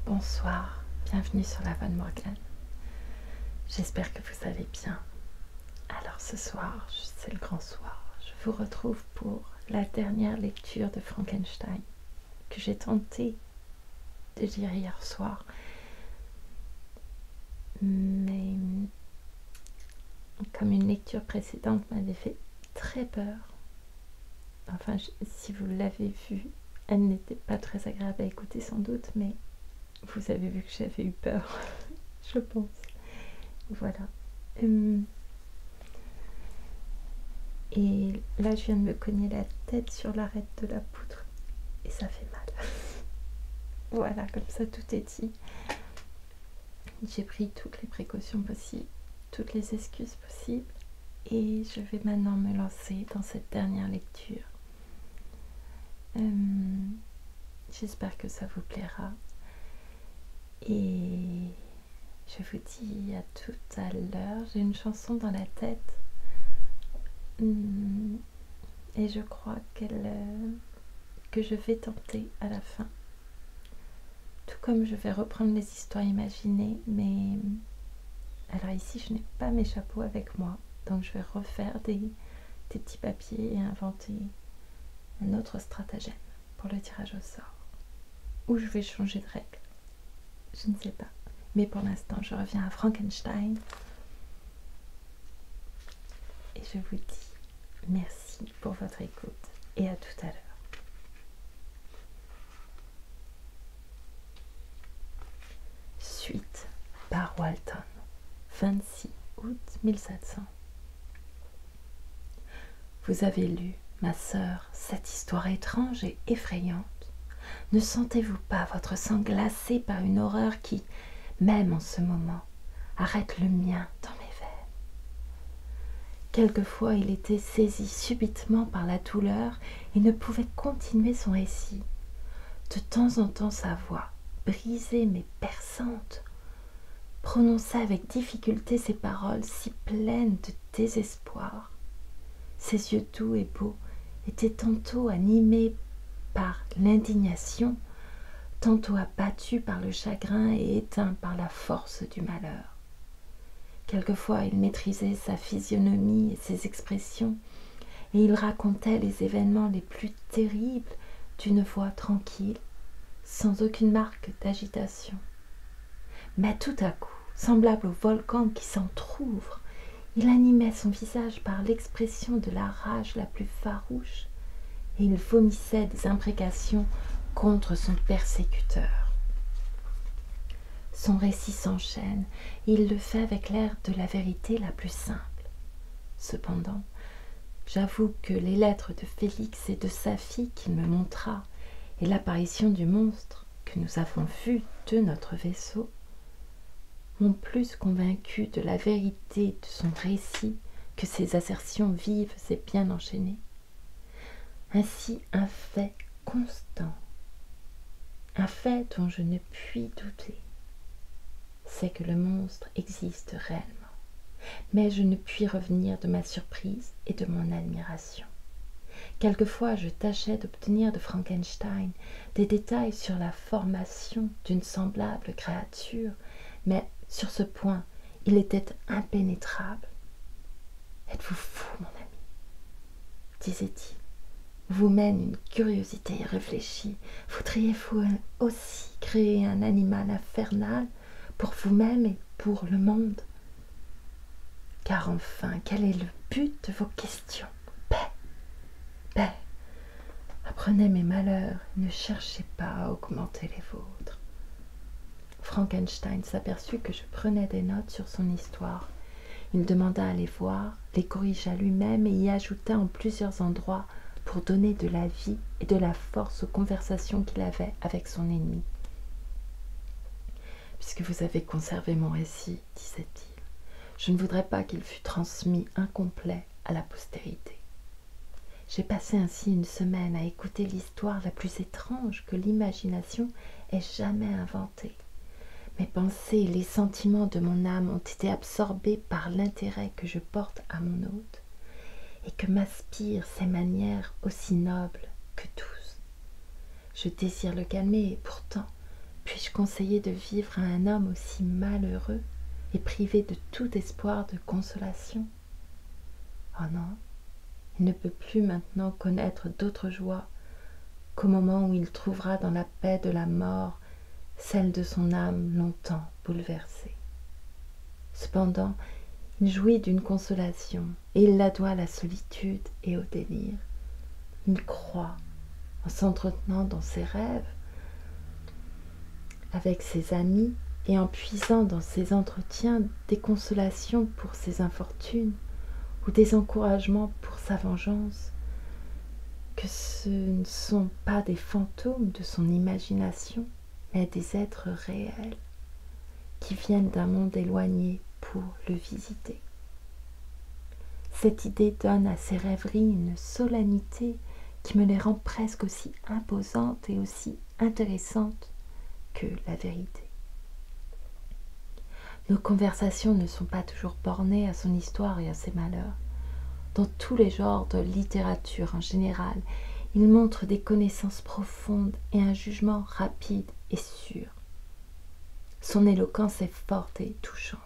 Bonsoir, bienvenue sur la Voix de Morgane. J'espère que vous allez bien. Alors ce soir, c'est le grand soir, je vous retrouve pour la dernière lecture de Frankenstein que j'ai tenté de lire hier soir. Mais comme une lecture précédente m'avait fait très peur, enfin si vous l'avez vue, elle n'était pas très agréable à écouter sans doute, mais vous avez vu que j'avais eu peur, je pense. Voilà. Et là, je viens de me cogner la tête sur l'arête de la poutre et ça fait mal. Voilà, comme ça tout est dit. J'ai pris toutes les précautions possibles, toutes les excuses possibles et je vais maintenant me lancer dans cette dernière lecture. J'espère que ça vous plaira et je vous dis à tout à l'heure. J'ai une chanson dans la tête et je crois que je vais tenter à la fin. Tout comme je vais reprendre les histoires imaginées, mais alors ici je n'ai pas mes chapeaux avec moi, donc je vais refaire des petits papiers et inventer un autre stratagème pour le tirage au sort. Ou je vais changer de règle, je ne sais pas. Mais pour l'instant, je reviens à Frankenstein et je vous dis merci pour votre écoute et à tout à l'heure. Suite par Walton, 26 août 1700. Vous avez lu, ma sœur, cette histoire étrange et effrayante. Ne sentez-vous pas votre sang glacé par une horreur qui, même en ce moment, arrête le mien dans mes veines? Quelquefois, il était saisi subitement par la douleur et ne pouvait continuer son récit. De temps en temps, sa voix, brisée mais perçante, prononçait avec difficulté ces paroles si pleines de désespoir. Ses yeux doux et beaux étaient tantôt animés par l'indignation, tantôt abattus par le chagrin et éteints par la force du malheur. Quelquefois, il maîtrisait sa physionomie et ses expressions, et il racontait les événements les plus terribles d'une voix tranquille, sans aucune marque d'agitation. Mais tout à coup, semblable au volcan qui s'entr'ouvre, il animait son visage par l'expression de la rage la plus farouche, et il vomissait des imprécations contre son persécuteur. Son récit s'enchaîne, et il le fait avec l'air de la vérité la plus simple. Cependant, j'avoue que les lettres de Félix et de sa fille qu'il me montra, et l'apparition du monstre que nous avons vu de notre vaisseau, m'ont plus convaincu de la vérité de son récit que ses assertions vives et bien enchaînées. Ainsi un fait constant, un fait dont je ne puis douter, c'est que le monstre existe réellement, mais je ne puis revenir de ma surprise et de mon admiration. Quelquefois je tâchais d'obtenir de Frankenstein des détails sur la formation d'une semblable créature, mais sur ce point il était impénétrable. « Êtes-vous fou, mon ami ?» disait-il. « Vous mène une curiosité irréfléchie. Voudriez-vous aussi créer un animal infernal pour vous-même et pour le monde? Car enfin, quel est le but de vos questions? Paix, paix. Apprenez mes malheurs, ne cherchez pas à augmenter les vôtres. » Frankenstein s'aperçut que je prenais des notes sur son histoire. Il demanda à les voir, les corrigea lui-même et y ajouta en plusieurs endroits pour donner de la vie et de la force aux conversations qu'il avait avec son ennemi. « Puisque vous avez conservé mon récit, disait-il, je ne voudrais pas qu'il fût transmis incomplet à la postérité. J'ai passé ainsi une semaine à écouter l'histoire la plus étrange que l'imagination ait jamais inventée. Mes pensées et les sentiments de mon âme ont été absorbés par l'intérêt que je porte à mon hôte et que m'inspirent ses manières aussi nobles que douces. Je désire le calmer et pourtant, puis-je conseiller de vivre à un homme aussi malheureux et privé de tout espoir de consolation? Oh non, il ne peut plus maintenant connaître d'autre joie qu'au moment où il trouvera dans la paix de la mort celle de son âme longtemps bouleversée. Cependant, il jouit d'une consolation, et il la doit à la solitude et au délire. Il croit, en s'entretenant dans ses rêves, avec ses amis, et en puisant dans ses entretiens des consolations pour ses infortunes, ou des encouragements pour sa vengeance, que ce ne sont pas des fantômes de son imagination, mais des êtres réels, qui viennent d'un monde éloigné pour le visiter. Cette idée donne à ses rêveries une solennité qui me les rend presque aussi imposantes et aussi intéressantes que la vérité. Nos conversations ne sont pas toujours bornées à son histoire et à ses malheurs. Dans tous les genres de littérature en général, il montre des connaissances profondes et un jugement rapide et sûr. Son éloquence est forte et touchante.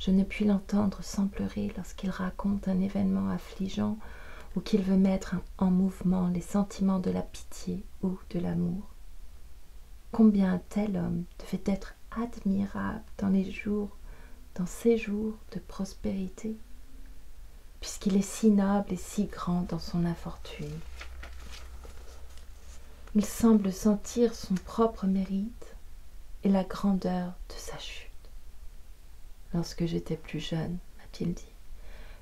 Je ne puis l'entendre sans pleurer lorsqu'il raconte un événement affligeant ou qu'il veut mettre en mouvement les sentiments de la pitié ou de l'amour. Combien un tel homme devait être admirable dans ces jours de prospérité, puisqu'il est si noble et si grand dans son infortune. Il semble sentir son propre mérite et la grandeur de sa chute. Lorsque j'étais plus jeune, m'a-t-il dit,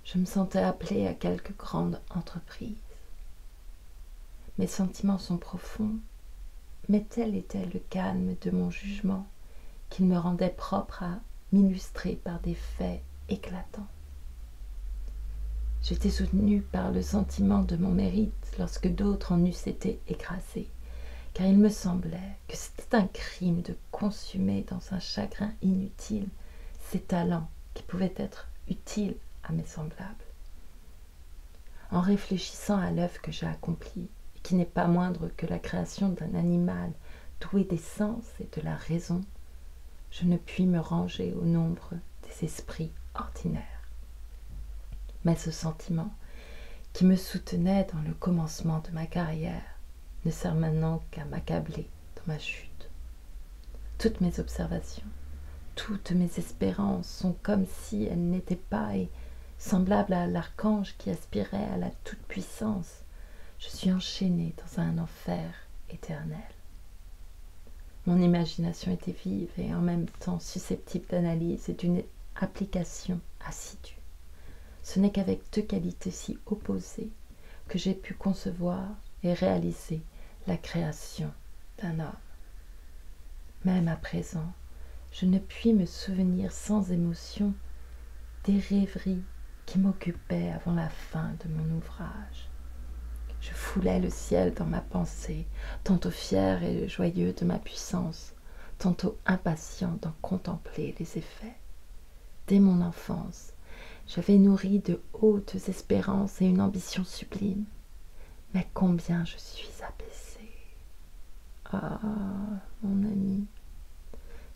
je me sentais appelé à quelque grande entreprise. Mes sentiments sont profonds, mais tel était le calme de mon jugement qu'il me rendait propre à m'illustrer par des faits éclatants. J'étais soutenu par le sentiment de mon mérite lorsque d'autres en eussent été écrasés, car il me semblait que c'était un crime de consumer dans un chagrin inutile ces talents qui pouvaient être utiles à mes semblables. En réfléchissant à l'œuvre que j'ai accomplie, et qui n'est pas moindre que la création d'un animal doué des sens et de la raison, je ne puis me ranger au nombre des esprits ordinaires. Mais ce sentiment, qui me soutenait dans le commencement de ma carrière, ne sert maintenant qu'à m'accabler dans ma chute. Toutes mes observations, toutes mes espérances sont comme si elles n'étaient pas, et semblable à l'archange qui aspirait à la toute-puissance, je suis enchaîné dans un enfer éternel. Mon imagination était vive et en même temps susceptible d'analyse et d'une application assidue. Ce n'est qu'avec deux qualités si opposées que j'ai pu concevoir et réaliser la création d'un homme. Même à présent, je ne puis me souvenir sans émotion des rêveries qui m'occupaient avant la fin de mon ouvrage. Je foulais le ciel dans ma pensée, tantôt fier et joyeux de ma puissance, tantôt impatient d'en contempler les effets. Dès mon enfance, j'avais nourri de hautes espérances et une ambition sublime. Mais combien je suis abaissé. Ah, mon ami,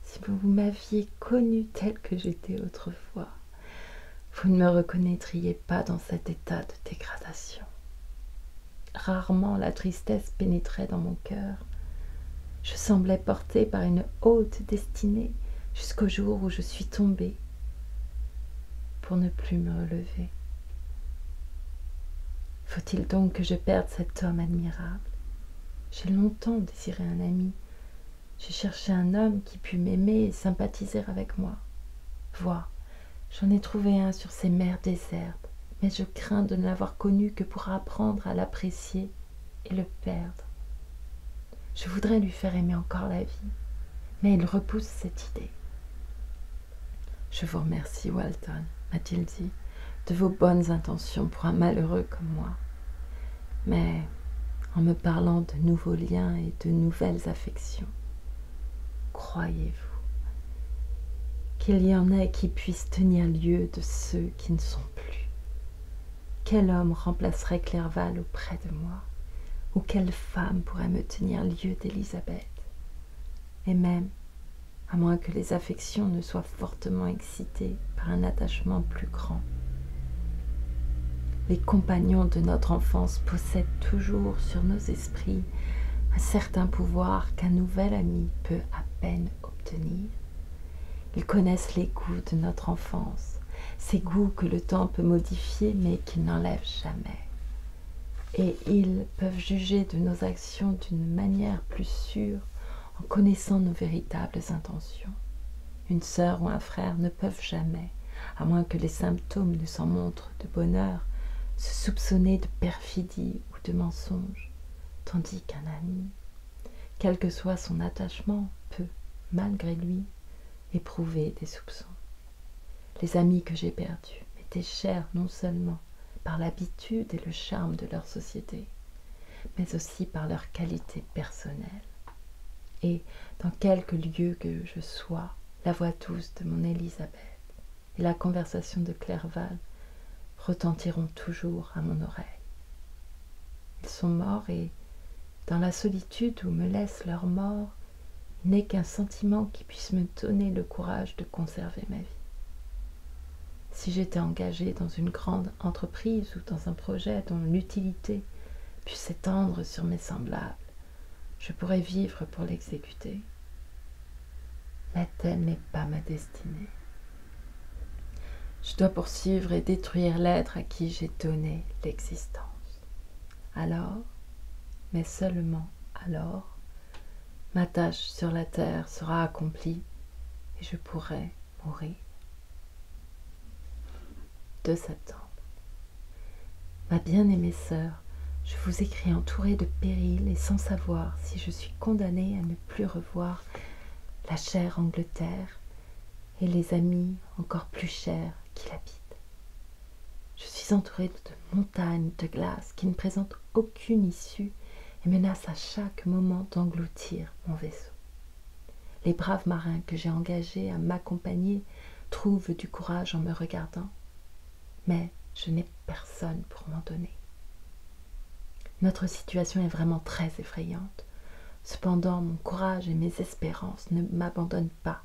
si vous m'aviez connu tel que j'étais autrefois, vous ne me reconnaîtriez pas dans cet état de dégradation. Rarement la tristesse pénétrait dans mon cœur. Je semblais porté par une haute destinée jusqu'au jour où je suis tombé pour ne plus me relever. Faut-il donc que je perde cet homme admirable? J'ai longtemps désiré un ami. J'ai cherché un homme qui pût m'aimer et sympathiser avec moi. Vois, j'en ai trouvé un sur ces mers désertes, mais je crains de ne l'avoir connu que pour apprendre à l'apprécier et le perdre. Je voudrais lui faire aimer encore la vie, mais il repousse cette idée. Je vous remercie, Walton, m'a-t-il dit, de vos bonnes intentions pour un malheureux comme moi. Mais en me parlant de nouveaux liens et de nouvelles affections, croyez-vous qu'il y en ait qui puissent tenir lieu de ceux qui ne sont plus? Quel homme remplacerait Clerval auprès de moi? Ou quelle femme pourrait me tenir lieu d'Élisabeth? et même, à moins que les affections ne soient fortement excitées par un attachement plus grand. Les compagnons de notre enfance possèdent toujours sur nos esprits un certain pouvoir qu'un nouvel ami peut à peine obtenir. Ils connaissent les goûts de notre enfance, ces goûts que le temps peut modifier mais qu'il n'enlève jamais. Et ils peuvent juger de nos actions d'une manière plus sûre en connaissant nos véritables intentions. Une sœur ou un frère ne peuvent jamais, à moins que les symptômes ne s'en montrent de bonheur, se soupçonner de perfidie ou de mensonge, tandis qu'un ami, quel que soit son attachement, peut, malgré lui, éprouver des soupçons. Les amis que j'ai perdus m'étaient chers non seulement par l'habitude et le charme de leur société, mais aussi par leur qualité personnelle. Et dans quelque lieu que je sois, la voix douce de mon Élisabeth et la conversation de Clerval retentiront toujours à mon oreille. Ils sont morts et, dans la solitude où me laisse leur mort, il n'est qu'un sentiment qui puisse me donner le courage de conserver ma vie. Si j'étais engagée dans une grande entreprise ou dans un projet dont l'utilité puisse s'étendre sur mes semblables, je pourrais vivre pour l'exécuter. Mais telle n'est pas ma destinée. Je dois poursuivre et détruire l'être à qui j'ai donné l'existence. Alors, mais seulement alors, ma tâche sur la terre sera accomplie et je pourrai mourir. 2 septembre. Ma bien-aimée sœur, je vous écris entourée de périls et sans savoir si je suis condamnée à ne plus revoir la chère Angleterre et les amis encore plus chers qui l'habitent. Je suis entourée de montagnes de glace qui ne présentent aucune issue et menacent à chaque moment d'engloutir mon vaisseau. Les braves marins que j'ai engagés à m'accompagner trouvent du courage en me regardant, mais je n'ai personne pour m'en donner. Notre situation est vraiment très effrayante. Cependant, mon courage et mes espérances ne m'abandonnent pas.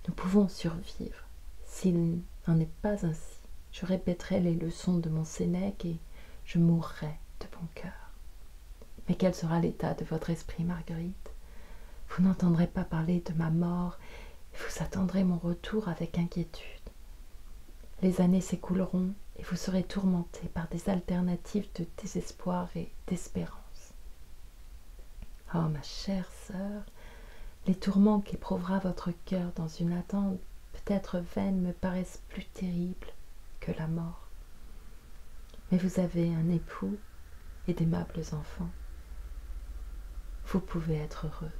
Nous pouvons survivre. S'il n'en est pas ainsi, je répéterai les leçons de mon Sénèque et je mourrai de bon cœur. Mais quel sera l'état de votre esprit, Marguerite? Vous n'entendrez pas parler de ma mort et vous attendrez mon retour avec inquiétude. Les années s'écouleront et vous serez tourmentée par des alternatives de désespoir et d'espérance. Oh, ma chère sœur, les tourments qu'éprouvera votre cœur dans une attente peut-être vaine me paraissent plus terribles que la mort. Mais vous avez un époux et d'aimables enfants. Vous pouvez être heureuse.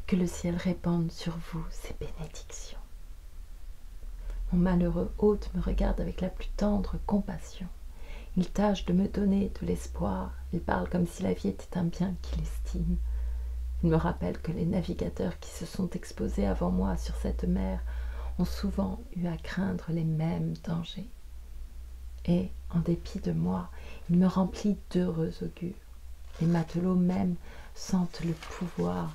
Que le ciel répande sur vous ses bénédictions. Mon malheureux hôte me regarde avec la plus tendre compassion. Il tâche de me donner de l'espoir. Il parle comme si la vie était un bien qu'il estime. Il me rappelle que les navigateurs qui se sont exposés avant moi sur cette mer ont souvent eu à craindre les mêmes dangers. Et, en dépit de moi, il me remplit d'heureux augures. Les matelots même sentent le pouvoir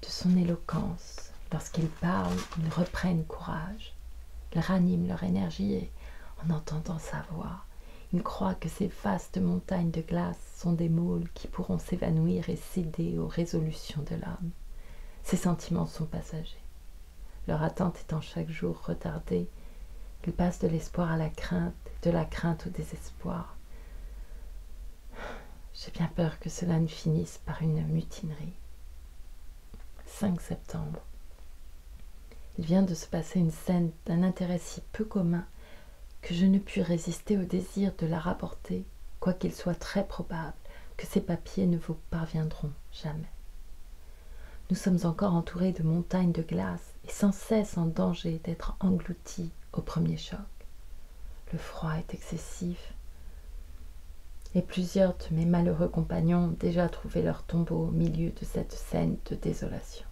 de son éloquence. Lorsqu'ils parlent, ils reprennent courage. Ils raniment leur énergie et, en entendant sa voix, ils croient que ces vastes montagnes de glace sont des môles qui pourront s'évanouir et céder aux résolutions de l'âme. Ces sentiments sont passagers. Leur attente étant chaque jour retardée, ils passent de l'espoir à la crainte et de la crainte au désespoir. J'ai bien peur que cela ne finisse par une mutinerie. 5 septembre. Il vient de se passer une scène d'un intérêt si peu commun que je ne puis résister au désir de la rapporter, quoiqu'il soit très probable que ces papiers ne vous parviendront jamais. Nous sommes encore entourés de montagnes de glace et sans cesse en danger d'être engloutis au premier choc. Le froid est excessif et plusieurs de mes malheureux compagnons ont déjà trouvé leur tombeau au milieu de cette scène de désolation.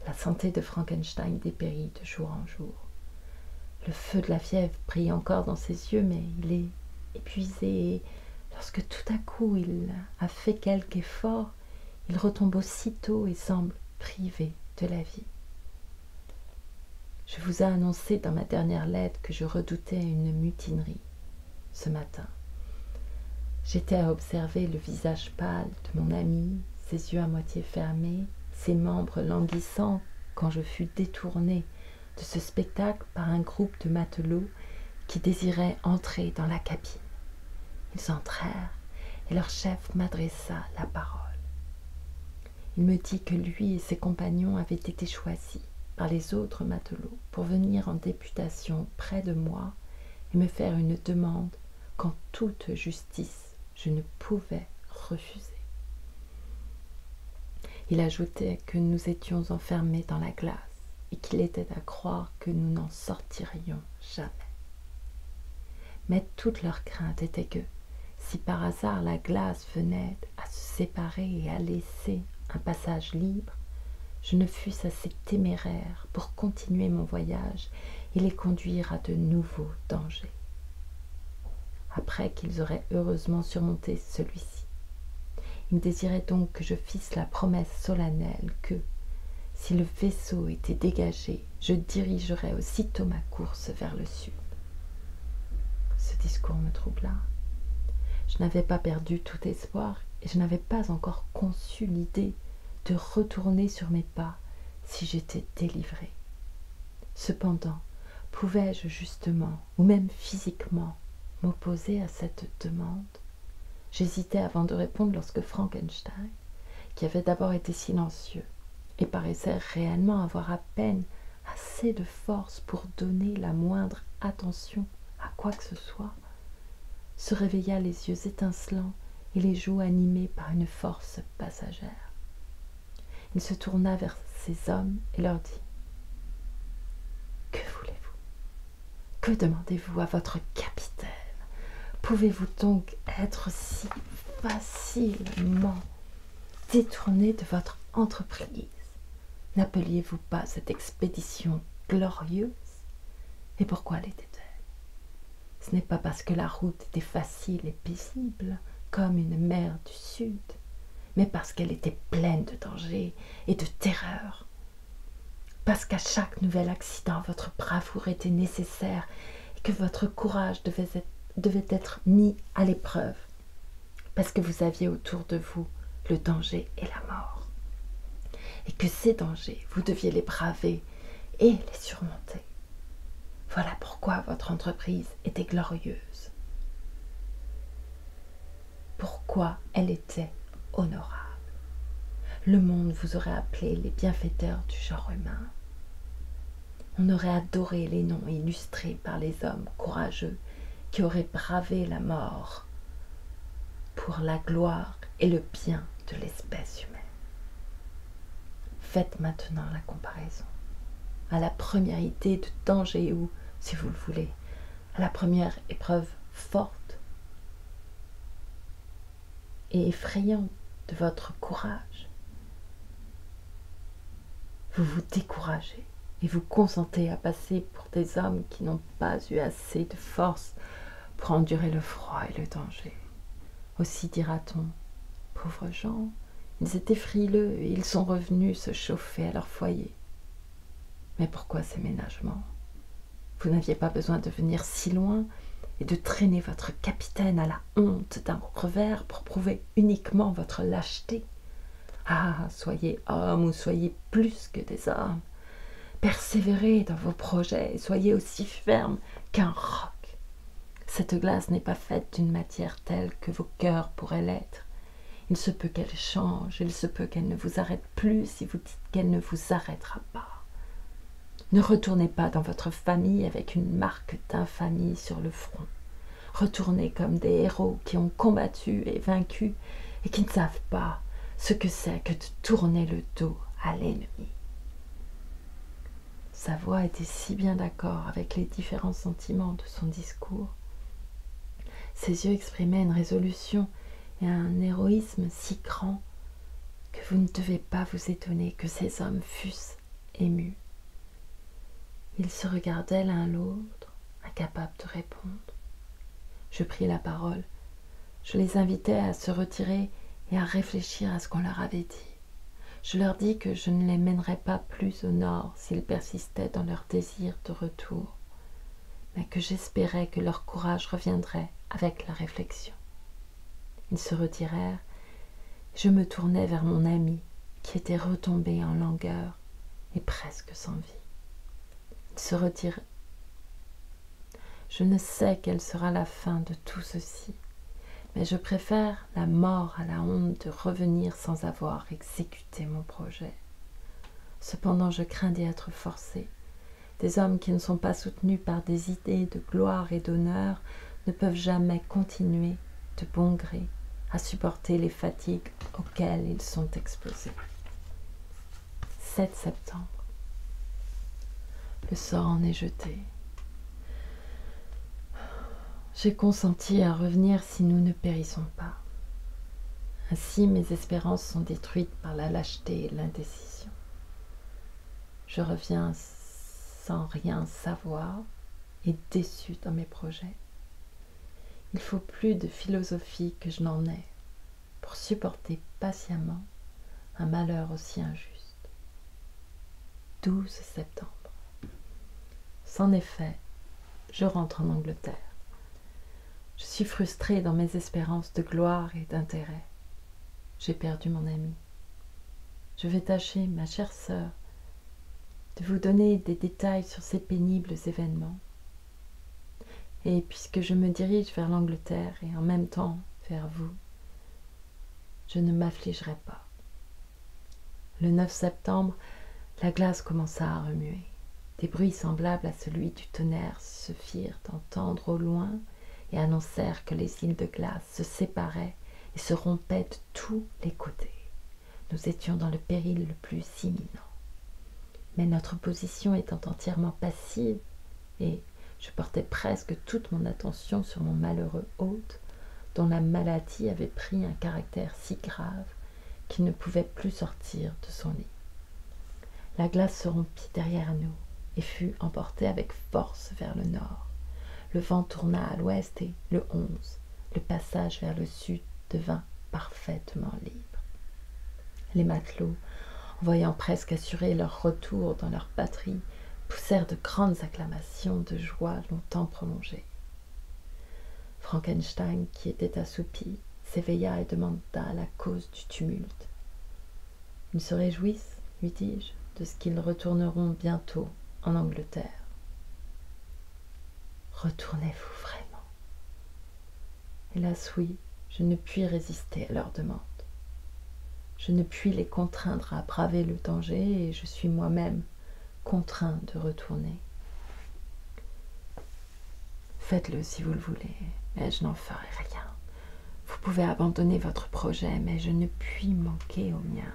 La santé de Frankenstein dépérit de jour en jour. Le feu de la fièvre brille encore dans ses yeux, mais il est épuisé et lorsque tout à coup il a fait quelque effort, Il retombe aussitôt et semble privé de la vie. Je vous ai annoncé dans ma dernière lettre que je redoutais une mutinerie ce matin. J'étais à observer le visage pâle de mon ami, ses yeux à moitié fermés, ses membres languissants quand je fus détournée de ce spectacle par un groupe de matelots qui désiraient entrer dans la cabine. Ils entrèrent et leur chef m'adressa la parole. Il me dit que lui et ses compagnons avaient été choisis par les autres matelots pour venir en députation près de moi et me faire une demande qu'en toute justice je ne pouvais refuser. Il ajoutait que nous étions enfermés dans la glace et qu'il était à croire que nous n'en sortirions jamais. Mais toute leur crainte était que, si par hasard la glace venait à se séparer et à laisser un passage libre, je ne fusse assez téméraire pour continuer mon voyage et les conduire à de nouveaux dangers. Après qu'ils auraient heureusement surmonté celui-ci, ils désiraient donc que je fisse la promesse solennelle que, si le vaisseau était dégagé, je dirigerais aussitôt ma course vers le sud. Ce discours me troubla. Je n'avais pas perdu tout espoir et je n'avais pas encore conçu l'idée de retourner sur mes pas si j'étais délivrée. Cependant, pouvais-je justement, ou même physiquement, m'opposer à cette demande? J'hésitais avant de répondre lorsque Frankenstein, qui avait d'abord été silencieux et paraissait réellement avoir à peine assez de force pour donner la moindre attention à quoi que ce soit, se réveilla les yeux étincelants et les joues animées par une force passagère. Il se tourna vers ses hommes et leur dit « Que voulez-vous? Que demandez-vous à votre capitaine? Pouvez-vous donc être si facilement détourné de votre entreprise? N'appeliez-vous pas cette expédition glorieuse? Et pourquoi l'était-elle? Ce n'est pas parce que la route était facile et paisible, comme une mer du Sud, mais parce qu'elle était pleine de dangers et de terreurs. Parce qu'à chaque nouvel accident, votre bravoure était nécessaire et que votre courage devait être mis à l'épreuve. Parce que vous aviez autour de vous le danger et la mort. Et que ces dangers, vous deviez les braver et les surmonter. Voilà pourquoi votre entreprise était glorieuse. Pourquoi elle était honorable. Le monde vous aurait appelé les bienfaiteurs du genre humain. On aurait adoré les noms illustrés par les hommes courageux qui auraient bravé la mort pour la gloire et le bien de l'espèce humaine. Faites maintenant la comparaison. À la première idée de danger ou, si vous le voulez, à la première épreuve forte et effrayante de votre courage, vous vous découragez et vous consentez à passer pour des hommes qui n'ont pas eu assez de force pour endurer le froid et le danger. Aussi dira-t-on, pauvres gens, ils étaient frileux et ils sont revenus se chauffer à leur foyer. Mais pourquoi ces ménagements? Vous n'aviez pas besoin de venir si loin et de traîner votre capitaine à la honte d'un revers pour prouver uniquement votre lâcheté. Ah, soyez hommes ou soyez plus que des hommes. Persévérez dans vos projets et soyez aussi fermes qu'un roc. Cette glace n'est pas faite d'une matière telle que vos cœurs pourraient l'être. Il se peut qu'elle change, il se peut qu'elle ne vous arrête plus si vous dites qu'elle ne vous arrêtera pas. Ne retournez pas dans votre famille avec une marque d'infamie sur le front. Retournez comme des héros qui ont combattu et vaincu et qui ne savent pas ce que c'est que de tourner le dos à l'ennemi. Sa voix était si bien d'accord avec les différents sentiments de son discours. Ses yeux exprimaient une résolution et un héroïsme si grands que vous ne devez pas vous étonner que ces hommes fussent émus. Ils se regardaient l'un l'autre, incapables de répondre. Je pris la parole. Je les invitai à se retirer et à réfléchir à ce qu'on leur avait dit. Je leur dis que je ne les mènerais pas plus au nord s'ils persistaient dans leur désir de retour, mais que j'espérais que leur courage reviendrait avec la réflexion. Ils se retirèrent, et je me tournai vers mon ami, qui était retombé en langueur et presque sans vie. Ils se retirent. Je ne sais quelle sera la fin de tout ceci, mais je préfère la mort à la honte de revenir sans avoir exécuté mon projet. Cependant, je crains d'y être forcé. Des hommes qui ne sont pas soutenus par des idées de gloire et d'honneur ne peuvent jamais continuer de bon gré à supporter les fatigues auxquelles ils sont exposés. 7 septembre. Le sort en est jeté. J'ai consenti à revenir si nous ne périssons pas. Ainsi, mes espérances sont détruites par la lâcheté et l'indécision. Je reviens sans rien savoir et déçu dans mes projets. Il faut plus de philosophie que je n'en ai pour supporter patiemment un malheur aussi injuste. 12 septembre. C'en est fait, je rentre en Angleterre. Je suis frustrée dans mes espérances de gloire et d'intérêt. J'ai perdu mon ami. Je vais tâcher, ma chère sœur, de vous donner des détails sur ces pénibles événements. Et puisque je me dirige vers l'Angleterre et en même temps vers vous, je ne m'affligerai pas. Le 9 septembre, la glace commença à remuer. Des bruits semblables à celui du tonnerre se firent entendre au loin et annoncèrent que les îles de glace se séparaient et se rompaient de tous les côtés. Nous étions dans le péril le plus imminent. Mais notre position étant entièrement passive, et je portais presque toute mon attention sur mon malheureux hôte, dont la maladie avait pris un caractère si grave qu'il ne pouvait plus sortir de son lit. La glace se rompit derrière nous et fut emportée avec force vers le nord. Le vent tourna à l'ouest et, le 11, le passage vers le sud devint parfaitement libre. Les matelots, en voyant presque assurer leur retour dans leur patrie, poussèrent de grandes acclamations de joie longtemps prolongées. Frankenstein, qui était assoupi, s'éveilla et demanda la cause du tumulte. « Ils se réjouissent, lui dis-je, de ce qu'ils retourneront bientôt en Angleterre. »« Retournez-vous vraiment ?» ?»« Hélas oui, je ne puis résister à leur demande. Je ne puis les contraindre à braver le danger et je suis moi-même contraint de retourner. Faites-le si vous le voulez, mais je n'en ferai rien. Vous pouvez abandonner votre projet, mais je ne puis manquer au mien.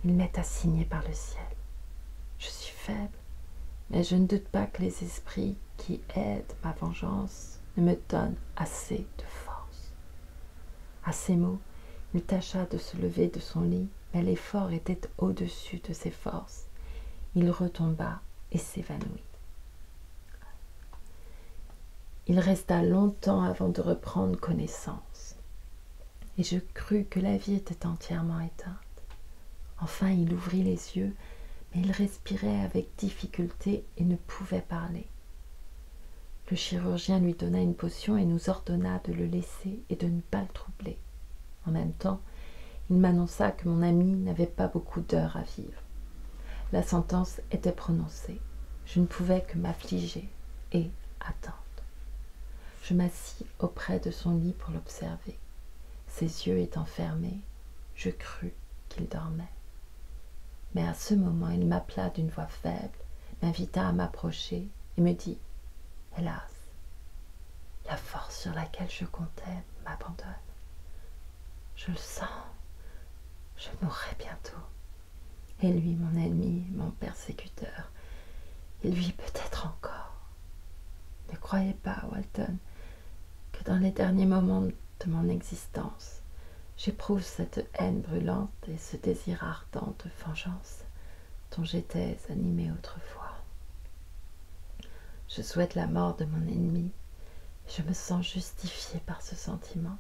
Il m'est assigné par le ciel. Je suis faible, mais je ne doute pas que les esprits qui aident ma vengeance ne me donnent assez de force. » À ces mots, il tâcha de se lever de son lit, mais l'effort était au-dessus de ses forces. Il retomba et s'évanouit. Il resta longtemps avant de reprendre connaissance, et je crus que la vie était entièrement éteinte. Enfin, il ouvrit les yeux, mais il respirait avec difficulté et ne pouvait parler. Le chirurgien lui donna une potion et nous ordonna de le laisser et de ne pas le troubler. En même temps, il m'annonça que mon ami n'avait pas beaucoup d'heures à vivre. La sentence était prononcée. Je ne pouvais que m'affliger et attendre. Je m'assis auprès de son lit pour l'observer. Ses yeux étant fermés, je crus qu'il dormait. Mais à ce moment, il m'appela d'une voix faible, m'invita à m'approcher et me dit « Hélas, la force sur laquelle je comptais m'abandonne. Je le sens, je mourrai bientôt. Et lui, mon ennemi, mon persécuteur, il vit peut-être encore. Ne croyez pas, Walton, que dans les derniers moments de mon existence, j'éprouve cette haine brûlante et ce désir ardent de vengeance dont j'étais animé autrefois. Je souhaite la mort de mon ennemi et je me sens justifié par ce sentiment.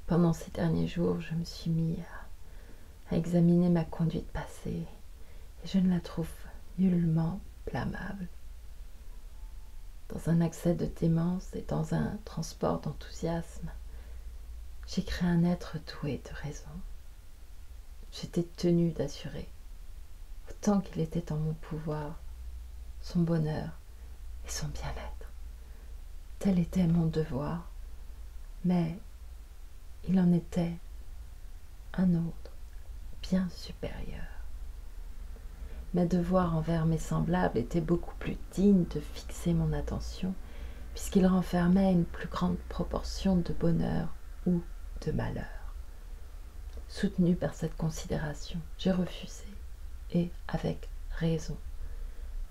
Pendant ces derniers jours, je me suis mis à examiner ma conduite passée et je ne la trouve nullement blâmable. Dans un accès de démence et dans un transport d'enthousiasme, j'ai créé un être doué de raison. J'étais tenue d'assurer, autant qu'il était en mon pouvoir, son bonheur et son bien-être. Tel était mon devoir, mais il en était un autre, bien supérieur. Mes devoirs envers mes semblables étaient beaucoup plus dignes de fixer mon attention, puisqu'ils renfermaient une plus grande proportion de bonheur ou de malheur. Soutenu par cette considération, j'ai refusé, et avec raison,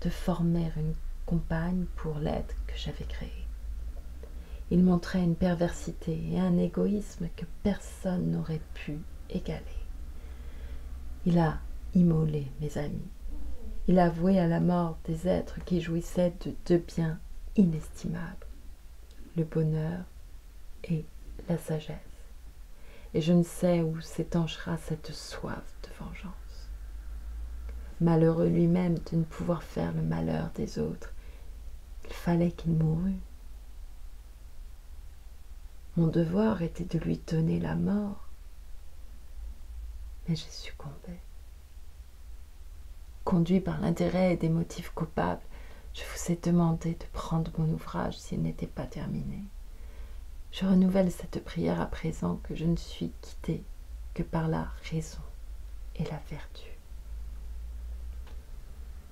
de former une compagne pour l'être que j'avais créé. Il montrait une perversité et un égoïsme que personne n'aurait pu égaler. Il a immolé mes amis. Il a voué à la mort des êtres qui jouissaient de deux biens inestimables, le bonheur et la sagesse. Et je ne sais où s'étanchera cette soif de vengeance. Malheureux lui-même de ne pouvoir faire le malheur des autres, il fallait qu'il mourût. Mon devoir était de lui donner la mort, mais j'ai succombé. Conduit par l'intérêt et des motifs coupables, je vous ai demandé de prendre mon ouvrage s'il n'était pas terminé. Je renouvelle cette prière à présent que je ne suis quittée que par la raison et la vertu.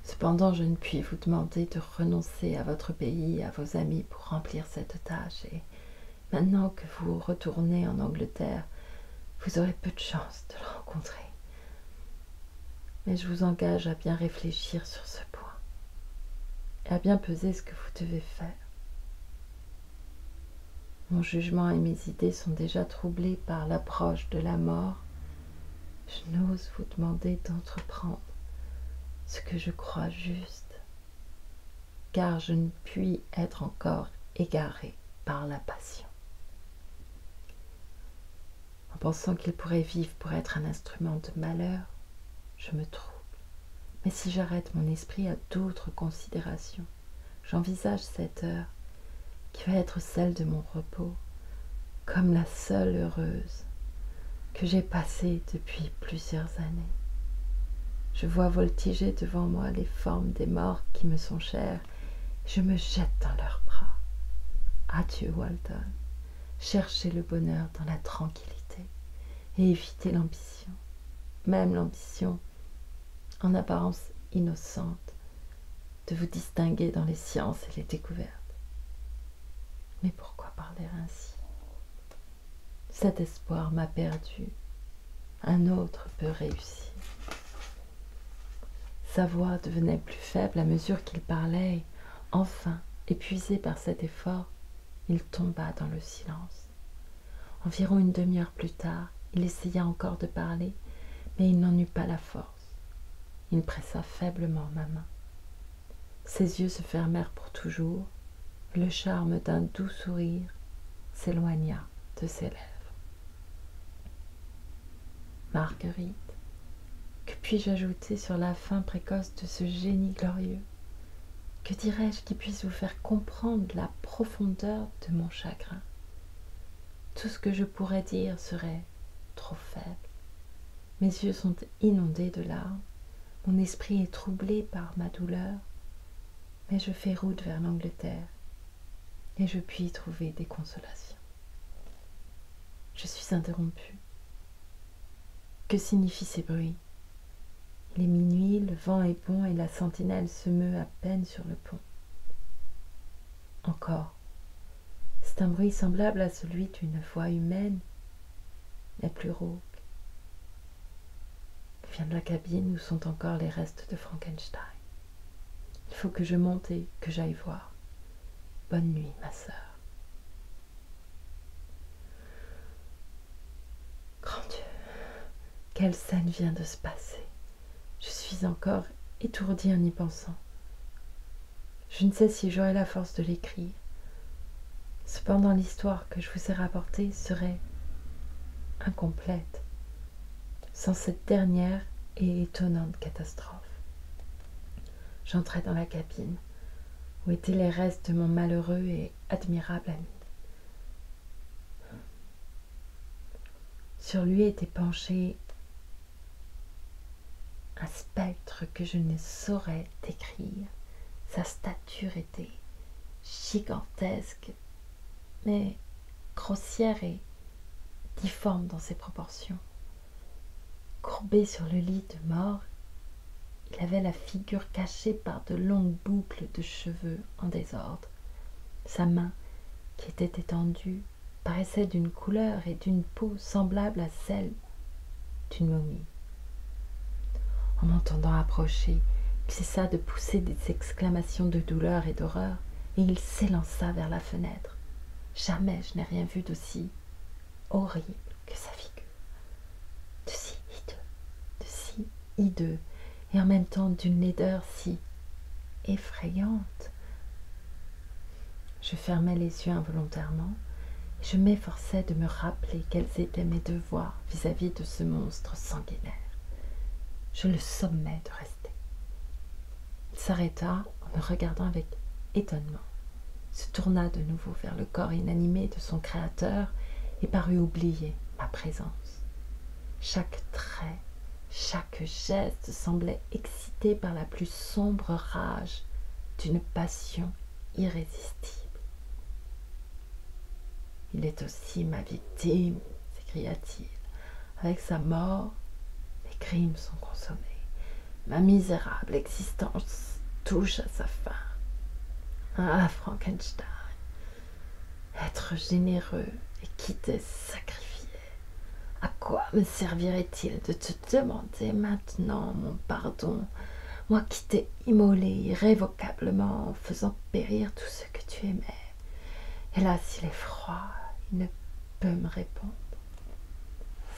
Cependant, je ne puis vous demander de renoncer à votre pays et à vos amis pour remplir cette tâche, et maintenant que vous retournez en Angleterre, vous aurez peu de chance de le rencontrer. Mais je vous engage à bien réfléchir sur ce point et à bien peser ce que vous devez faire. Mon jugement et mes idées sont déjà troublés par l'approche de la mort. Je n'ose vous demander d'entreprendre ce que je crois juste, car je ne puis être encore égaré par la passion. En pensant qu'il pourrait vivre pour être un instrument de malheur, je me trouble. Mais si j'arrête mon esprit à d'autres considérations, j'envisage cette heure, qui va être celle de mon repos, comme la seule heureuse que j'ai passée depuis plusieurs années. Je vois voltiger devant moi les formes des morts qui me sont chères, et je me jette dans leurs bras. Adieu, Walton. Cherchez le bonheur dans la tranquillité et évitez l'ambition, même l'ambition en apparence innocente, de vous distinguer dans les sciences et les découvertes. Mais pourquoi parler ainsi? Cet espoir m'a perdu, un autre peut réussir. Sa voix devenait plus faible à mesure qu'il parlait, et enfin, épuisé par cet effort, il tomba dans le silence. Environ une demi-heure plus tard, il essaya encore de parler, mais il n'en eut pas la force. Il pressa faiblement ma main. Ses yeux se fermèrent pour toujours, et le charme d'un doux sourire s'éloigna de ses lèvres. Marguerite, que puis-je ajouter sur la fin précoce de ce génie glorieux? Que dirais-je qui puisse vous faire comprendre la profondeur de mon chagrin? Tout ce que je pourrais dire serait trop faible. Mes yeux sont inondés de larmes, mon esprit est troublé par ma douleur, mais je fais route vers l'Angleterre et je puis y trouver des consolations. Je suis interrompue. Que signifient ces bruits? Il est minuit, le vent est bon et la sentinelle se meut à peine sur le pont. Encore, c'est un bruit semblable à celui d'une voix humaine, mais plus rauque. Il vient de la cabine où sont encore les restes de Frankenstein. Il faut que je monte et que j'aille voir. Bonne nuit, ma sœur. Grand Dieu, quelle scène vient de se passer. Je suis encore étourdie en y pensant. Je ne sais si j'aurai la force de l'écrire. Cependant, l'histoire que je vous ai rapportée serait incomplète sans cette dernière et étonnante catastrophe. J'entrai dans la cabine où étaient les restes de mon malheureux et admirable ami. Sur lui était penché un spectre que je ne saurais décrire. Sa stature était gigantesque, mais grossière et difforme dans ses proportions. Courbé sur le lit de mort, il avait la figure cachée par de longues boucles de cheveux en désordre. Sa main, qui était étendue, paraissait d'une couleur et d'une peau semblables à celle d'une momie. En m'entendant approcher, il cessa de pousser des exclamations de douleur et d'horreur, et il s'élança vers la fenêtre. Jamais je n'ai rien vu d'aussi horrible que sa figure. De si hideux, et en même temps d'une laideur si effrayante. Je fermais les yeux involontairement, et je m'efforçais de me rappeler quels étaient mes devoirs vis-à-vis de ce monstre sanguinaire. Je le sommais de rester. Il s'arrêta en me regardant avec étonnement, se tourna de nouveau vers le corps inanimé de son créateur et parut oublier ma présence. Chaque trait, chaque geste semblait excité par la plus sombre rage d'une passion irrésistible. « Il est aussi ma victime, s'écria-t-il. Avec sa mort, mes crimes sont consommés. Ma misérable existence touche à sa fin. Ah, Frankenstein, être généreux et quitter sacrifier. À quoi me servirait-il de te demander maintenant mon pardon, moi qui t'ai immolé irrévocablement en faisant périr tout ce que tu aimais? Hélas, il est froid, il ne peut me répondre. »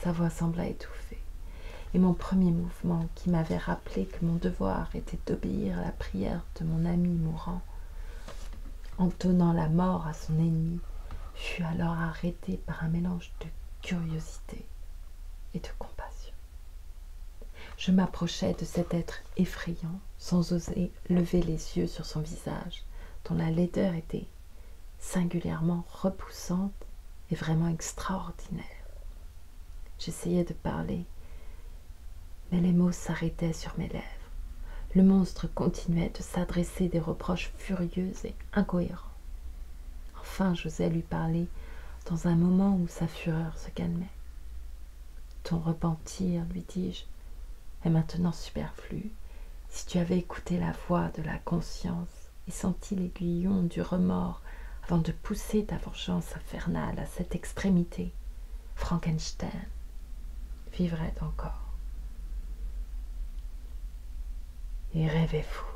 Sa voix sembla étouffée, et mon premier mouvement, qui m'avait rappelé que mon devoir était d'obéir à la prière de mon ami mourant, entonnant la mort à son ennemi, fut alors arrêté par un mélange de curiosité et de compassion. Je m'approchai de cet être effrayant, sans oser lever les yeux sur son visage, dont la laideur était singulièrement repoussante et vraiment extraordinaire. J'essayai de parler, mais les mots s'arrêtaient sur mes lèvres. Le monstre continuait de s'adresser des reproches furieux et incohérents. Enfin, j'osai lui parler dans un moment où sa fureur se calmait. « Ton repentir, lui dis-je, est maintenant superflu. Si tu avais écouté la voix de la conscience et senti l'aiguillon du remords avant de pousser ta vengeance infernale à cette extrémité, Frankenstein vivrait encore. » Et rêvez-vous,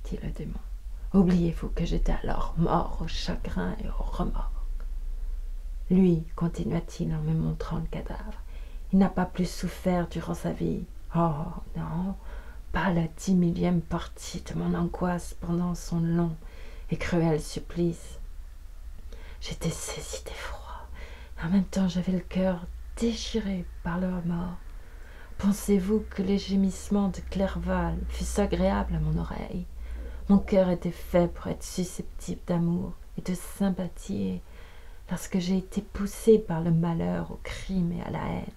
dit le démon. Oubliez-vous que j'étais alors mort au chagrin et au remords. Lui, continua-t-il en me montrant le cadavre, il n'a pas plus souffert durant sa vie. Oh non, pas la 10 millième partie de mon angoisse pendant son long et cruel supplice. J'étais saisie d'effroi, et en même temps j'avais le cœur déchiré par leur mort. Pensez-vous que les gémissements de Clerval fussent agréables à mon oreille? Mon cœur était fait pour être susceptible d'amour et de sympathie, et lorsque j'ai été poussé par le malheur au crime et à la haine,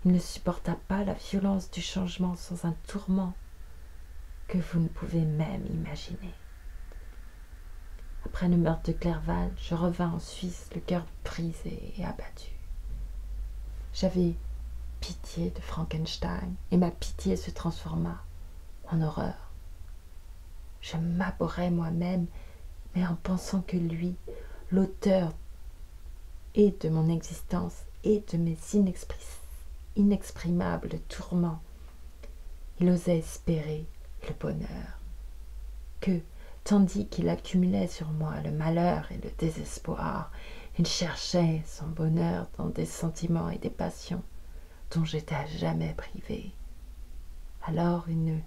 il ne supporta pas la violence du changement sans un tourment que vous ne pouvez même imaginer. Après le meurtre de Clerval, je revins en Suisse, le cœur brisé et abattu. J'avais pitié de Frankenstein, et ma pitié se transforma en horreur. Je m'abhorrais moi-même, mais en pensant que lui, l'auteur et de mon existence et de mes inexprimables tourments, il osait espérer le bonheur, que, tandis qu'il accumulait sur moi le malheur et le désespoir, il cherchait son bonheur dans des sentiments et des passions dont j'étais à jamais privé. Alors une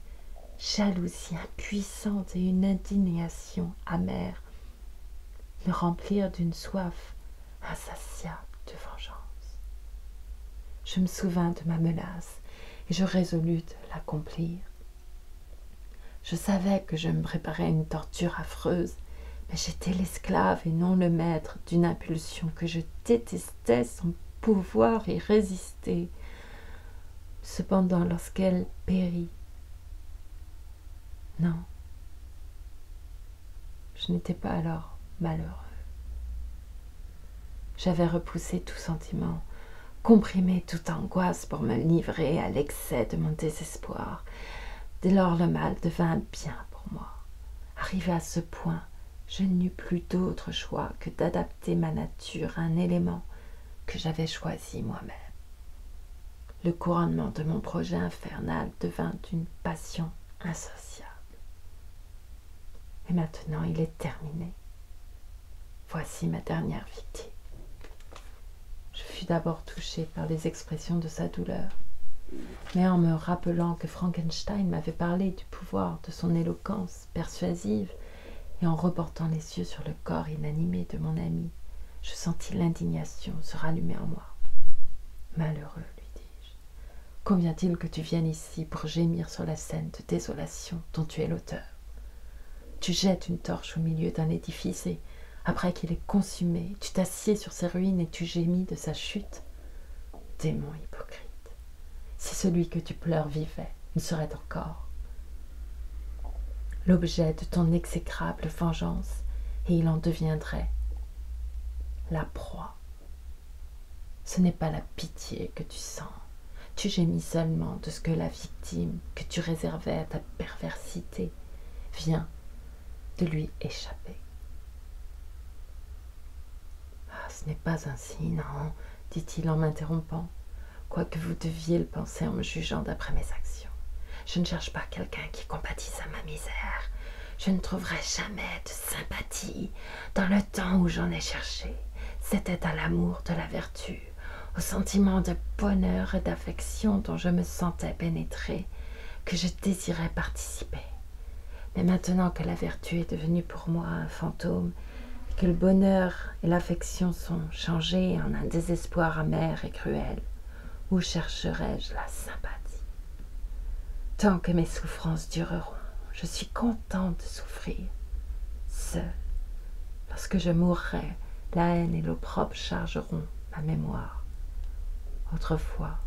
jalousie impuissante et une indignation amère me remplirent d'une soif insatiable de vengeance. Je me souvins de ma menace et je résolus de l'accomplir. Je savais que je me préparais une torture affreuse, mais j'étais l'esclave et non le maître d'une impulsion que je détestais sans pouvoir y résister. Cependant, lorsqu'elle périt, non, je n'étais pas alors malheureux. J'avais repoussé tout sentiment, comprimé toute angoisse pour me livrer à l'excès de mon désespoir. Dès lors, le mal devint bien pour moi. Arrivé à ce point, je n'eus plus d'autre choix que d'adapter ma nature à un élément que j'avais choisi moi-même. Le couronnement de mon projet infernal devint une passion insociable. Et maintenant, il est terminé. Voici ma dernière victime. Je fus d'abord touchée par les expressions de sa douleur, mais en me rappelant que Frankenstein m'avait parlé du pouvoir de son éloquence persuasive, et en reportant les yeux sur le corps inanimé de mon ami, je sentis l'indignation se rallumer en moi. « Malheureux, lui dis-je, convient-il que tu viennes ici pour gémir sur la scène de désolation dont tu es l'auteur? Tu jettes une torche au milieu d'un édifice et, après qu'il est consumé, tu t'assieds sur ses ruines et tu gémis de sa chute. Démon hypocrite, si celui que tu pleures vivait, il serait encore l'objet de ton exécrable vengeance, et il en deviendrait la proie. Ce n'est pas la pitié que tu sens, tu gémis seulement de ce que la victime que tu réservais à ta perversité vient de lui échapper. Ah, ce n'est pas ainsi, non, dit-il en m'interrompant, quoique vous deviez le penser en me jugeant d'après mes actions. Je ne cherche pas quelqu'un qui compatisse à ma misère. Je ne trouverai jamais de sympathie dans le temps où j'en ai cherché. C'était à l'amour de la vertu, au sentiment de bonheur et d'affection dont je me sentais pénétrée, que je désirais participer. Mais maintenant que la vertu est devenue pour moi un fantôme, et que le bonheur et l'affection sont changés en un désespoir amer et cruel, où chercherai-je la sympathie? Tant que mes souffrances dureront, je suis contente de souffrir, seule. Lorsque je mourrai, la haine et l'opprobre chargeront ma mémoire. Autrefois,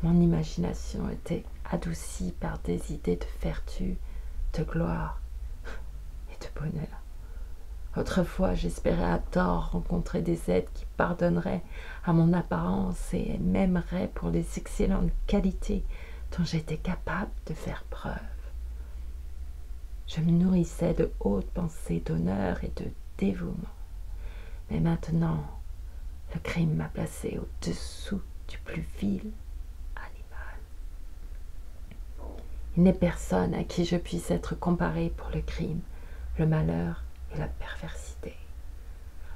mon imagination était adoucie par des idées de vertu, de gloire et de bonheur. Autrefois, j'espérais à tort rencontrer des êtres qui pardonneraient à mon apparence et m'aimeraient pour les excellentes qualités dont j'étais capable de faire preuve. Je me nourrissais de hautes pensées d'honneur et de dévouement. Mais maintenant, le crime m'a placé au-dessous du plus vil animal. Il n'est personne à qui je puisse être comparé pour le crime, le malheur et la perversité.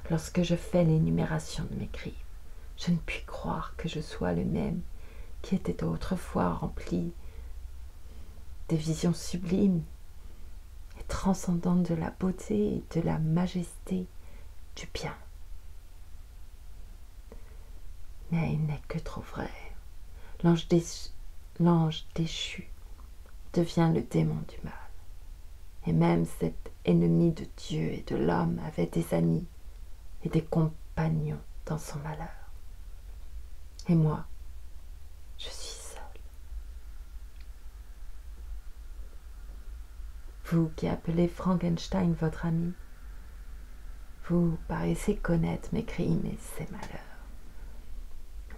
Lorsque je fais l'énumération de mes crimes, je ne puis croire que je sois le même qui était autrefois rempli des visions sublimes et transcendantes de la beauté et de la majesté du bien. Mais il n'est que trop vrai. L'ange déchu devient le démon du mal. Et même cet ennemi de Dieu et de l'homme avait des amis et des compagnons dans son malheur. Et moi, je suis seule. Vous qui appelez Frankenstein votre ami, vous paraissez connaître mes crimes et ses malheurs.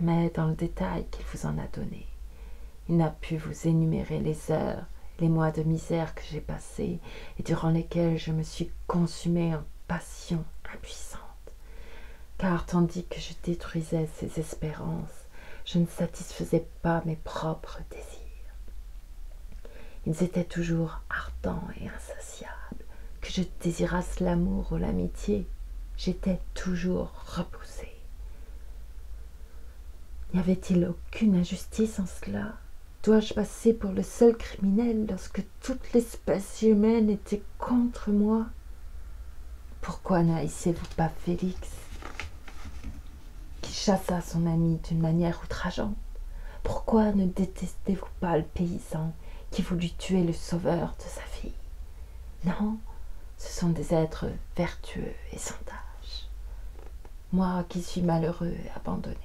Mais dans le détail qu'il vous en a donné, il n'a pu vous énumérer les heures, les mois de misère que j'ai passés et durant lesquels je me suis consumée en passion impuissante. Car tandis que je détruisais ses espérances, je ne satisfaisais pas mes propres désirs. Ils étaient toujours ardents et insatiables. Que je désirasse l'amour ou l'amitié, j'étais toujours repoussée. N'y avait-il aucune injustice en cela? Dois-je passer pour le seul criminel lorsque toute l'espèce humaine était contre moi? Pourquoi n'haïssez-vous pas Félix, qui chassa son ami d'une manière outrageante. Pourquoi ne détestez-vous pas le paysan qui voulut tuer le sauveur de sa fille? Non, ce sont des êtres vertueux et sans tache. Moi qui suis malheureux et abandonné,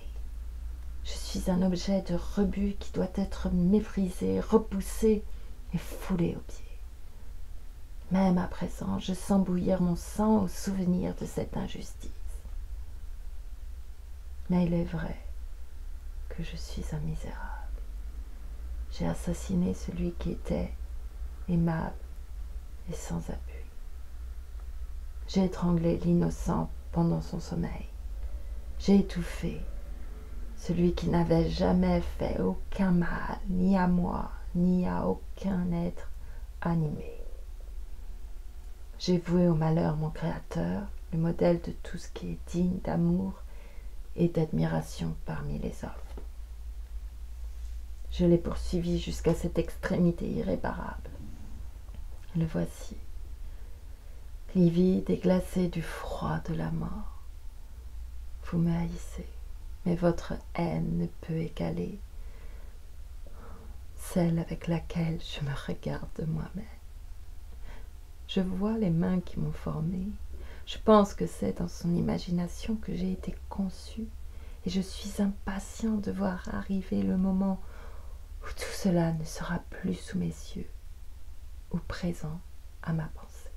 je suis un objet de rebut qui doit être méprisé, repoussé et foulé aux pieds. Même à présent, je sens bouillir mon sang au souvenir de cette injustice. Mais il est vrai que je suis un misérable. J'ai assassiné celui qui était aimable et sans abus. J'ai étranglé l'innocent pendant son sommeil. J'ai étouffé celui qui n'avait jamais fait aucun mal, ni à moi, ni à aucun être animé. J'ai voué au malheur mon Créateur, le modèle de tout ce qui est digne d'amour et d'admiration parmi les hommes. Je l'ai poursuivi jusqu'à cette extrémité irréparable. Le voici, livide et glacé du froid de la mort. Vous me haïssez, mais votre haine ne peut égaler celle avec laquelle je me regarde de moi-même. Je vois les mains qui m'ont formé. Je pense que c'est dans son imagination que j'ai été conçu, et je suis impatient de voir arriver le moment où tout cela ne sera plus sous mes yeux ou présent à ma pensée.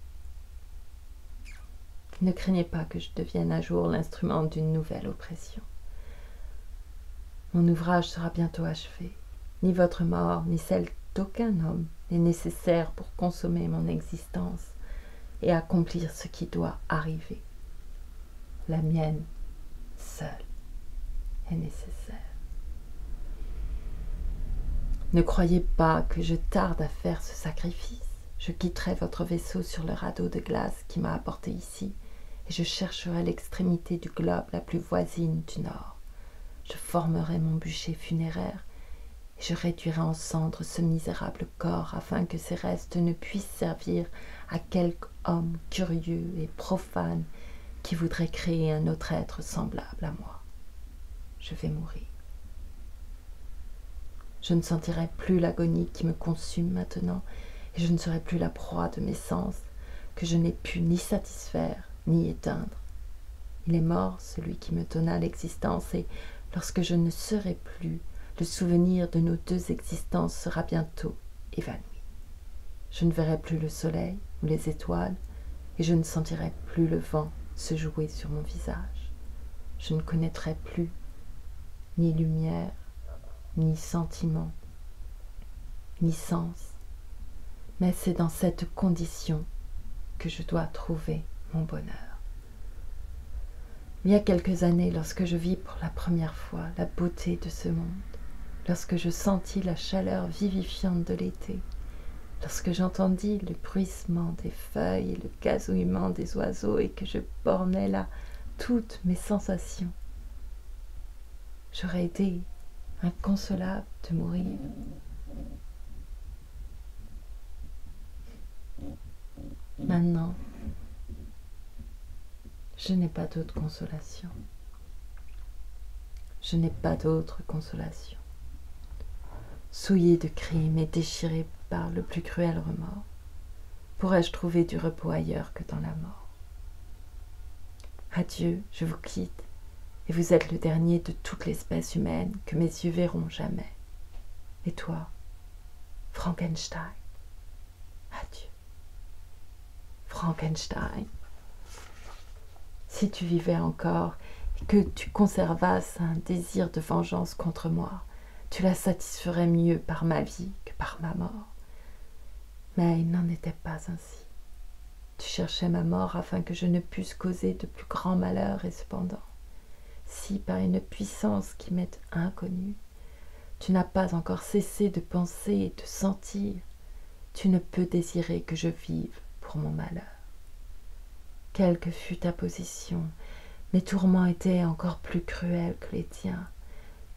Ne craignez pas que je devienne un jour l'instrument d'une nouvelle oppression. Mon ouvrage sera bientôt achevé. Ni votre mort, ni celle d'aucun homme n'est nécessaire pour consommer mon existence et accomplir ce qui doit arriver. La mienne seule est nécessaire. Ne croyez pas que je tarde à faire ce sacrifice. Je quitterai votre vaisseau sur le radeau de glace qui m'a apporté ici, et je chercherai l'extrémité du globe la plus voisine du nord. Je formerai mon bûcher funéraire, et je réduirai en cendres ce misérable corps afin que ses restes ne puissent servir à quelque homme curieux et profane qui voudrait créer un autre être semblable à moi. Je vais mourir. Je ne sentirai plus l'agonie qui me consume maintenant, et je ne serai plus la proie de mes sens, que je n'ai pu ni satisfaire ni éteindre. Il est mort, celui qui me donna l'existence, et lorsque je ne serai plus, le souvenir de nos deux existences sera bientôt évanoui. Je ne verrai plus le soleil ou les étoiles, et je ne sentirai plus le vent se jouer sur mon visage. Je ne connaîtrai plus ni lumière, ni sentiment, ni sens, mais c'est dans cette condition que je dois trouver mon bonheur. Il y a quelques années, lorsque je vis pour la première fois la beauté de ce monde, lorsque je sentis la chaleur vivifiante de l'été, lorsque j'entendis le bruissement des feuilles et le gazouillement des oiseaux et que je bornais là toutes mes sensations, j'aurais été inconsolable de mourir. Maintenant, je n'ai pas d'autre consolation. Je n'ai pas d'autre consolation. Souillé de crimes et déchiré par le plus cruel remords, pourrais-je trouver du repos ailleurs que dans la mort? Adieu, je vous quitte, et vous êtes le dernier de toute l'espèce humaine que mes yeux verront jamais. Et toi, Frankenstein, adieu. Frankenstein, si tu vivais encore et que tu conservasses un désir de vengeance contre moi, tu la satisferais mieux par ma vie que par ma mort. Mais il n'en était pas ainsi. Tu cherchais ma mort afin que je ne pusse causer de plus grands malheurs, et cependant, si par une puissance qui m'est inconnue, tu n'as pas encore cessé de penser et de sentir, tu ne peux désirer que je vive pour mon malheur. Quelle que fût ta position, mes tourments étaient encore plus cruels que les tiens,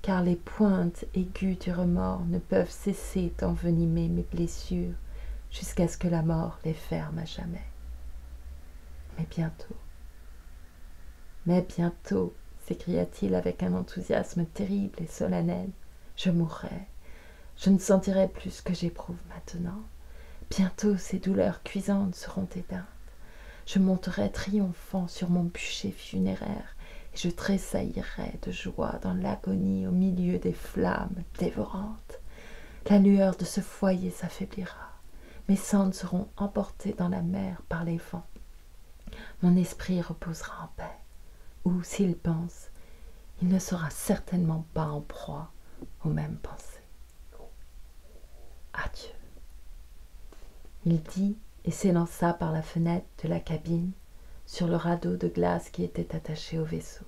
car les pointes aiguës du remords ne peuvent cesser d'envenimer mes blessures jusqu'à ce que la mort les ferme à jamais. Mais bientôt, s'écria-t-il avec un enthousiasme terrible et solennel. Je mourrai. Je ne sentirai plus ce que j'éprouve maintenant. Bientôt ces douleurs cuisantes seront éteintes. Je monterai triomphant sur mon bûcher funéraire et je tressaillirai de joie dans l'agonie au milieu des flammes dévorantes. La lueur de ce foyer s'affaiblira. Mes cendres seront emportées dans la mer par les vents. Mon esprit reposera en paix. Ou, s'il pense, il ne sera certainement pas en proie aux mêmes pensées. Adieu. Il dit et s'élança par la fenêtre de la cabine sur le radeau de glace qui était attaché au vaisseau.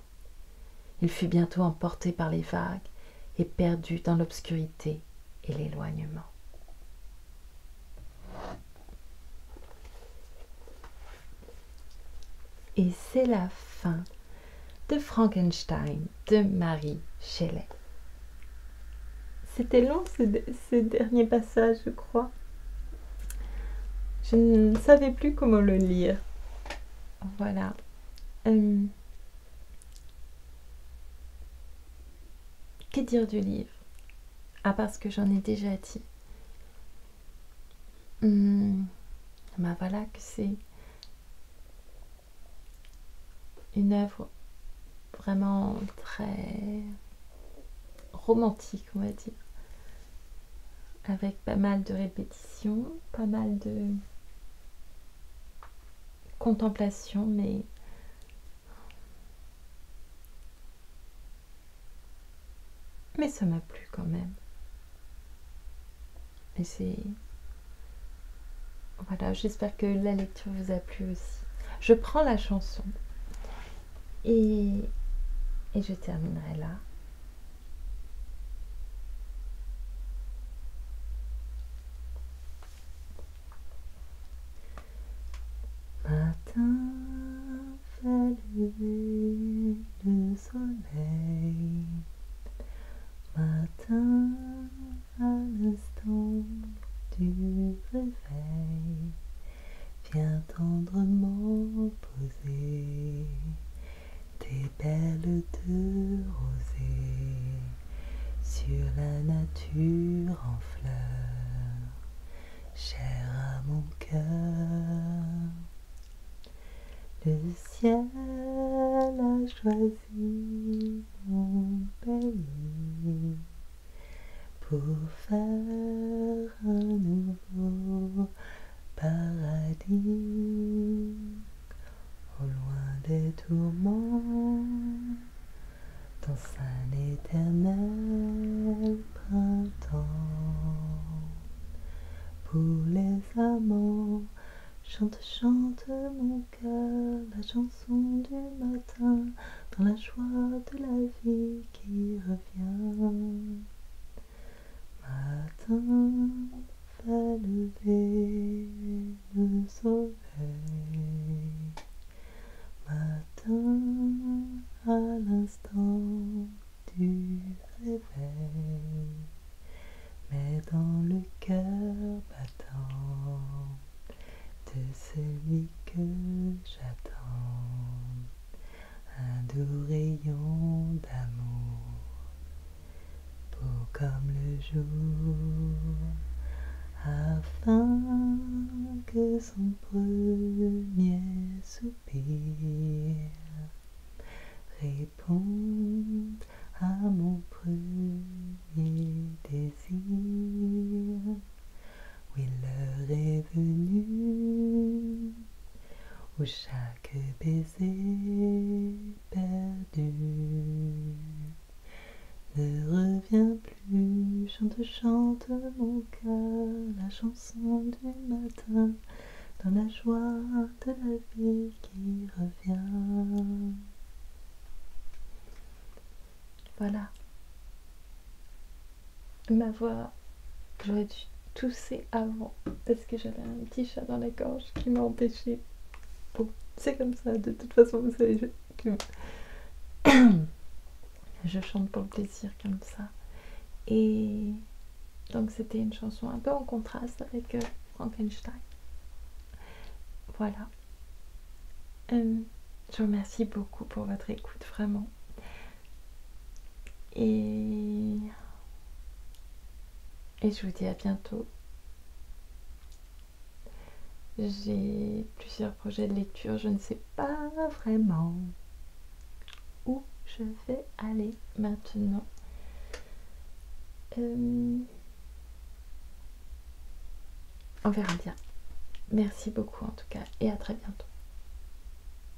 Il fut bientôt emporté par les vagues et perdu dans l'obscurité et l'éloignement. Et c'est la fin de Frankenstein de Mary Shelley. C'était long ce dernier passage, je crois. Je ne savais plus comment le lire. Voilà. Que dire du livre? Ah, parce que j'en ai déjà dit. Ben voilà que c'est une œuvre vraiment très romantique, on va dire, avec pas mal de répétitions, pas mal de contemplation, mais ça m'a plu quand même. Et c'est... Voilà, j'espère que la lecture vous a plu aussi. Je prends la chanson et je terminerai là. Matin fait lever le soleil. Matin à l'instant du réveil, viens tendrement poser tes belles de rosée sur la nature en fleurs, chère à mon cœur. Le ciel a choisi mon pays pour faire un nouveau paradis, au loin des tourments, dans un éternel printemps. Pour les amants, chante, chante mon cœur, la chanson du matin, dans la joie de la vie qui revient. Matin fait lever le soleil. Matin à l'instant du réveil, mais dans le cœur battant de celui que j'attends, un doux rayon d'amour, beau comme le jour, afin que son premier soupir réponde à mon premier désir. Oui, l'heure est venue où chaque baiser perdu ne revient plus. Chante, chante mon cœur, la chanson du matin, dans la joie de la vie qui revient. Voilà. Ma voix, j'aurais dû tousser avant parce que j'avais un petit chat dans la gorge qui m'a empêché. Bon, c'est comme ça, de toute façon, vous savez que je chante pour le plaisir comme ça. Et donc c'était une chanson un peu en contraste avec Frankenstein. Voilà. Je vous remercie beaucoup pour votre écoute, vraiment. Et je vous dis à bientôt. J'ai plusieurs projets de lecture, je ne sais pas vraiment où je vais aller maintenant. On verra bien. Merci beaucoup en tout cas et à très bientôt.